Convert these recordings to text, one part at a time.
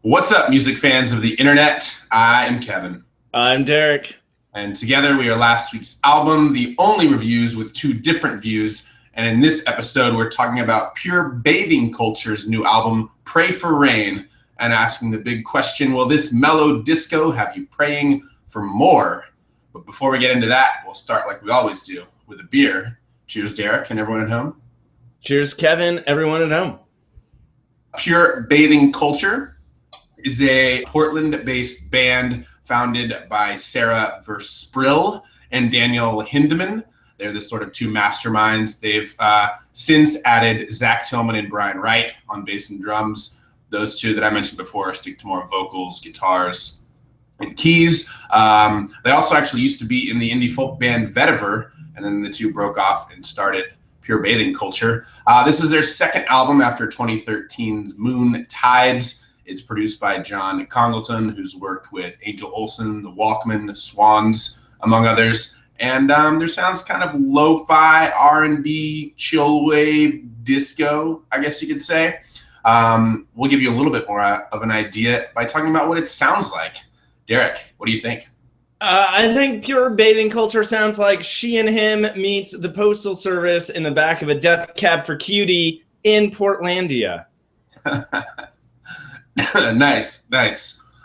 What's up, music fans of the internet? I am Kevin. I'm Derek. And together we are last week's album, the only reviews with two different views. And in this episode, we're talking about Pure Bathing Culture's new album, Pray for Rain, and asking the big question, will this mellow disco have you praying for more? But before we get into that, we'll start like we always do, with a beer. Cheers, Derek, and everyone at home. Cheers, Kevin, everyone at home. Pure Bathing Culture is a Portland-based band founded by Sarah Versprill and Daniel Hindeman. They're the sort of two masterminds. They've since added Zach Tillman and Brian Wright on bass and drums. Those two that I mentioned before stick to more vocals, guitars, and keys. They also actually used to be in the indie folk band Vetiver, and then the two broke off and started Pure Bathing Culture. This is their second album after 2013's Moon Tides. It's produced by John Congleton, who's worked with Angel Olsen, The Walkmen, The Swans, among others. And their sound's kind of lo-fi, R&B, chill wave, disco, I guess you could say. We'll give you a little bit more of an idea by talking about what it sounds like. Derek, what do you think? I think Pure Bathing Culture sounds like She and Him meets the Postal Service in the back of a death cab for Cutie in Portlandia. Nice.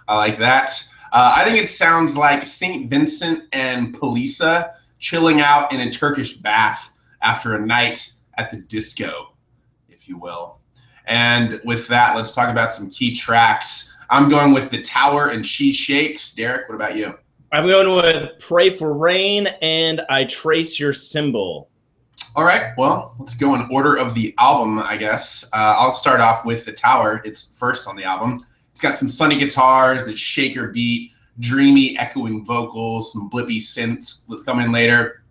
I like that. I think it sounds like St. Vincent and Poliça chilling out in a Turkish bath after a night at the disco, if you will. And with that, let's talk about some key tracks. I'm going with The Tower and She Shakes. Derek, what about you? I'm going with Pray for Rain and I Trace Your Symbol. All right, well, let's go in order of the album, I guess. I'll start off with The Tower. It's first on the album. It's got some sunny guitars, the shaker beat, dreamy, echoing vocals, some blippy synths coming later.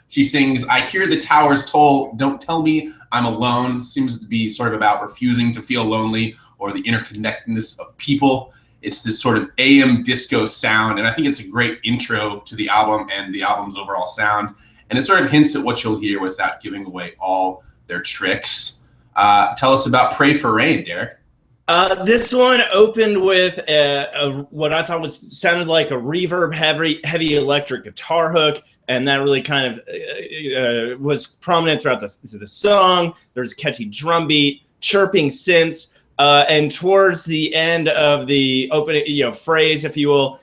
She sings, I hear the tower's toll, don't tell me I'm alone. Seems to be sort of about refusing to feel lonely or the interconnectedness of people. It's this sort of AM disco sound, and I think it's a great intro to the album and the album's overall sound. And it sort of hints at what you'll hear without giving away all their tricks. Tell us about Pray for Rain, Derek. This one opened with what I thought sounded like a reverb, heavy electric guitar hook, and that really kind of was prominent throughout the song. There's a catchy drum beat, chirping synths, and towards the end of the opening, phrase, if you will,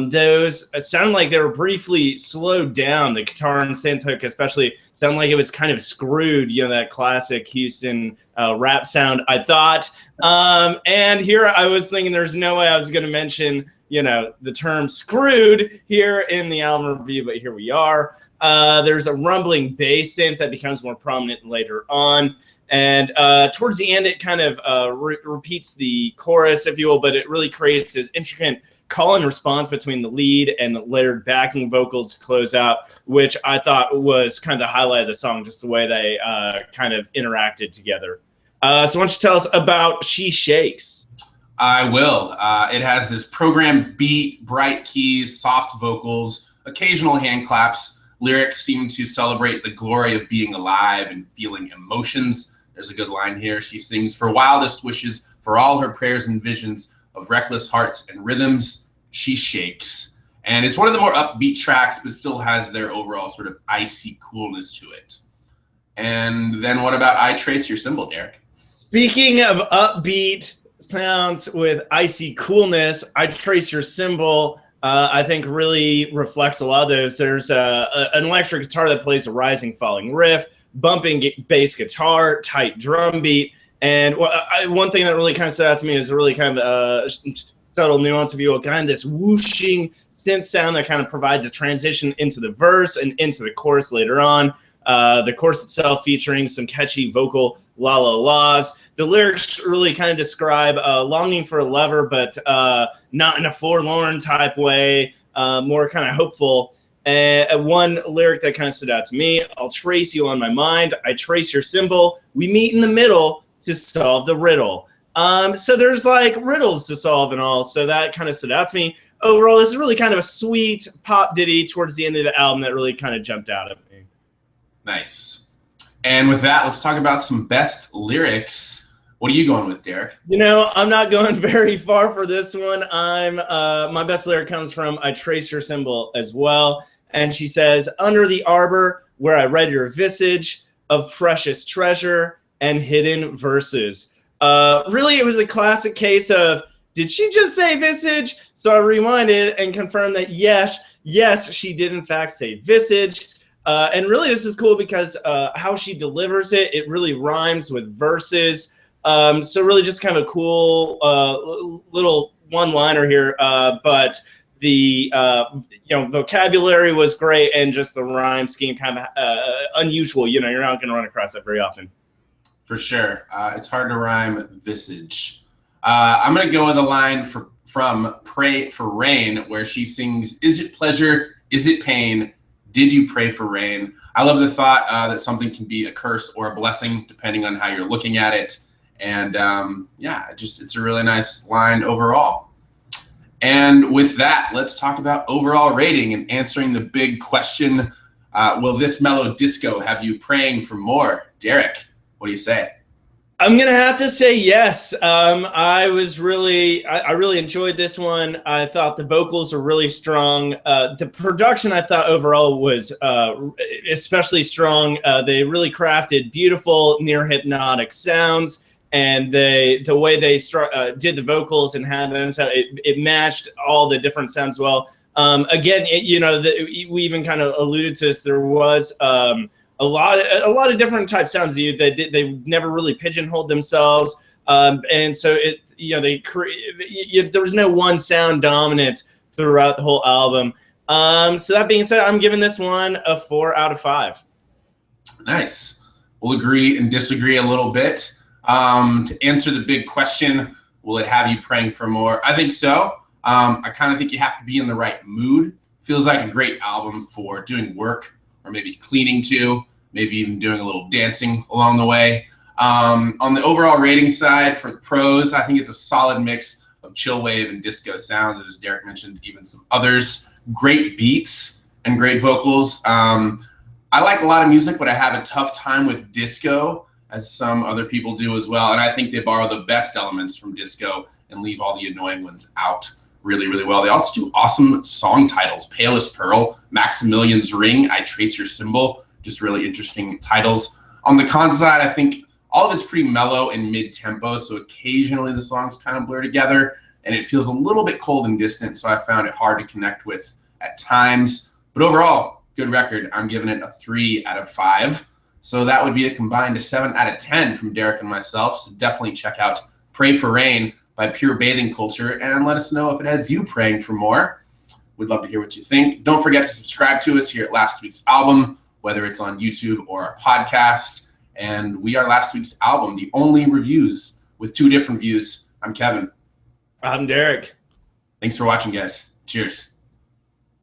those sound like they were briefly slowed down. The guitar and synth hook especially sound like it was kind of screwed, that classic Houston rap sound, I thought. And here I was thinking there's no way I was going to mention, the term screwed here in the album review, but here we are. There's a rumbling bass synth that becomes more prominent later on. And towards the end, it kind of repeats the chorus, if you will, but it really creates this intricate call and response between the lead and the layered backing vocals to close out, which I thought was kind of the highlight of the song, just the way they kind of interacted together. So why don't you tell us about She Shakes? I will. It has this programmed beat, bright keys, soft vocals, occasional hand claps. Lyrics seem to celebrate the glory of being alive and feeling emotions. There's a good line here. She sings, for wildest wishes, for all her prayers and visions, of reckless hearts and rhythms, she shakes. And it's one of the more upbeat tracks, but still has their overall sort of icy coolness to it. And then what about I Trace Your Symbol, Derek? Speaking of upbeat sounds with icy coolness, I Trace Your Symbol, I think really reflects a lot of those. There's an electric guitar that plays a rising, falling riff, bumping bass guitar, tight drum beat. And one thing that really kind of stood out to me is a really kind of subtle nuance, if you will, kind of this whooshing synth sound that kind of provides a transition into the verse and into the chorus later on. The chorus itself featuring some catchy vocal la-la-las. The lyrics really kind of describe longing for a lover, but not in a forlorn type way, more kind of hopeful. One lyric that kind of stood out to me, I'll trace you on my mind, I trace your symbol, we meet in the middle to solve the riddle. So there's like riddles to solve and all, so that kind of stood out to me. Overall, this is really kind of a sweet pop ditty towards the end of the album that really kind of jumped out at me. Nice. And with that, let's talk about some best lyrics. What are you going with, Derek? You know, I'm not going very far for this one. My best lyric comes from I Trace Your Symbol as well. And she says, under the arbor where I read your visage of precious treasure and hidden verses. Really, it was a classic case of, did she just say visage? So I rewinded and confirmed that yes, she did in fact say visage. And really, this is cool because how she delivers it, it really rhymes with verses. So really just kind of a cool little one-liner here, but the vocabulary was great, and just the rhyme scheme kind of unusual. You know, you're not going to run across it very often. For sure. It's hard to rhyme visage. I'm going to go with a line from Pray for Rain, where she sings, is it pleasure, is it pain, did you pray for rain? I love the thought that something can be a curse or a blessing, depending on how you're looking at it. And it's a really nice line overall. And with that, let's talk about overall rating and answering the big question, will this mellow disco have you praying for more? Derek, what do you say? I'm going to have to say yes. I really enjoyed this one. I thought the vocals are really strong. The production I thought overall was especially strong. They really crafted beautiful, near hypnotic sounds. And the way they did the vocals and had them sound, it matched all the different sounds well. Again, we even kind of alluded to this. There was a lot of different type sounds. They never really pigeonholed themselves, and so there was no one sound dominant throughout the whole album. So that being said, I'm giving this one a 4 out of 5. Nice. We'll agree and disagree a little bit. To answer the big question, will it have you praying for more? I think so. I kind of think you have to be in the right mood. Feels like a great album for doing work, or maybe cleaning to, maybe even doing a little dancing along the way. On the overall rating side, for the pros, I think it's a solid mix of chill wave and disco sounds, and as Derek mentioned, even some others. Great beats and great vocals. I like a lot of music, but I have a tough time with disco, as some other people do as well. And I think they borrow the best elements from disco and leave all the annoying ones out really, really well. They also do awesome song titles. Palest Pearl, Maximilian's Ring, I Trace Your Symbol. Just really interesting titles. On the con side, I think all of it's pretty mellow and mid-tempo, so occasionally the songs kind of blur together, and it feels a little bit cold and distant, so I found it hard to connect with at times. But overall, good record. I'm giving it a 3 out of 5. So that would be a combined 7 out of 10 from Derek and myself. So definitely check out Pray for Rain by Pure Bathing Culture and let us know if it has you praying for more. We'd love to hear what you think. Don't forget to subscribe to us here at Last Week's Album, whether it's on YouTube or our podcast. And we are Last Week's Album, the only reviews with 2 different views. I'm Kevin. I'm Derek. Thanks for watching, guys. Cheers.